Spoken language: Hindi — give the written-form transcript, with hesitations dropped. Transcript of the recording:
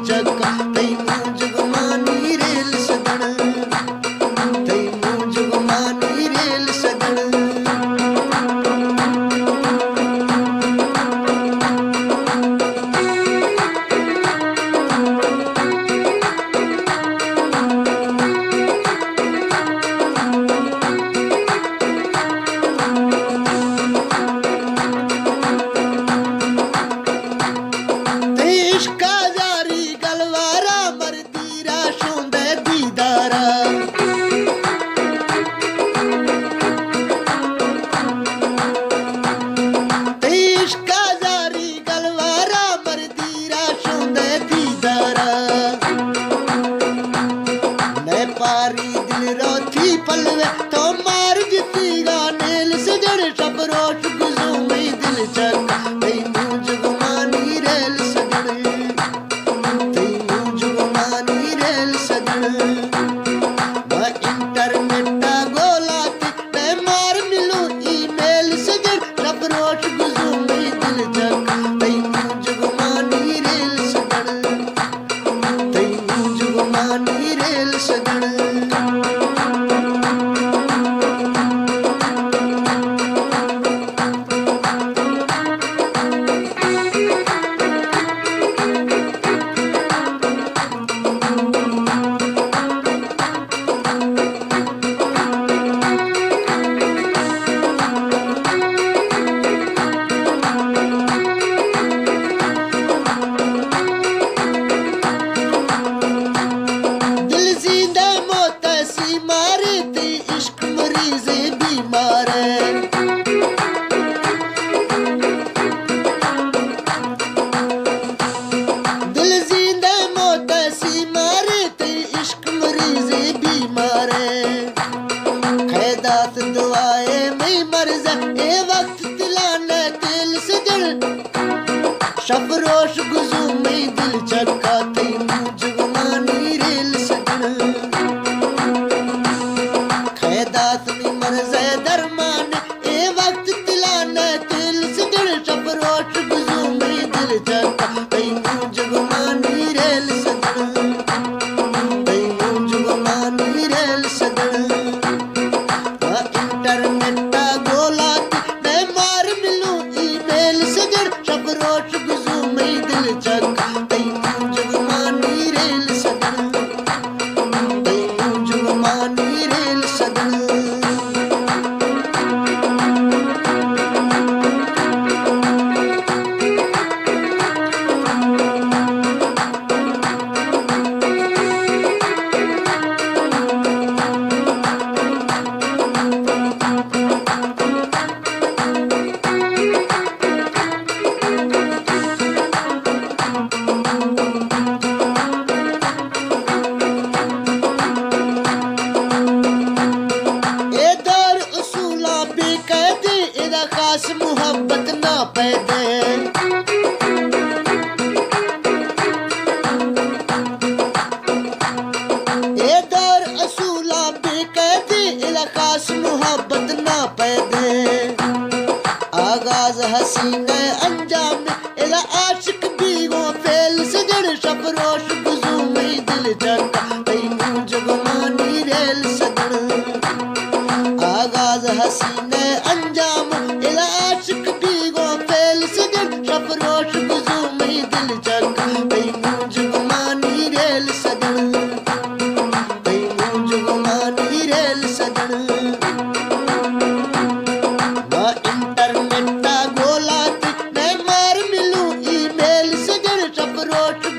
चक्का तैनू जुगमानी रेल सजण तैनू जुगमानी रेल सजण पारी दिल रोथी पलवे तो मार जिती गानेल सजण शबरोश गुजूमी दिल चक्का तैनू जुगमानी रेल सजण तैनू जुगमानी रेल सजण मैं इंटरनेट गोलाती मैं मार मिलू ईमेल सजण शबरोश गुजूमी दिल चक्का तैनू जुगमानी रेल सजण तैनू जुगमानी रेल सजण दुआए मैं मर जा ए वक्त तिलाने दिल सजण शबरोश गुजूमी दिल चक्का तैनू जुगमानी रेल सजण खैदात में मर जा दरमान ए वक्त तिलाने दिल सजण शबरोश गुजूमी दिल चक्का तैनू जुगमानी रेल सजण तैनू जुगमानी रेल सजण इंटरनेट गोलाती मैं मार मिलू ईमेल सजण शबरोश गुजूमी दिल चक्का तैनू जुगमानी रेल सजण तैनू जुगमानी रेल सजण खास मुहब्बत ना पैदे ए दौर असूला बेकैदी इला खास मुहब्बत ना पैदे आगाज हसीने अंजाम इला आशिक बीगो फेल सजण शबरोश गुजूमी दिल चक्का तैनू जुगमानी रेल सजण आगाज हसीने अंजाम इला आशिक बीगो फेल सजण शबरोश गुजूमी दिल चक्का तैनू जुगमानी रेल सजण तैनू जुगमानी रेल सजण मैं इंटरनेट गोलाती मैं मार मिलू ईमेल सजण शबरोश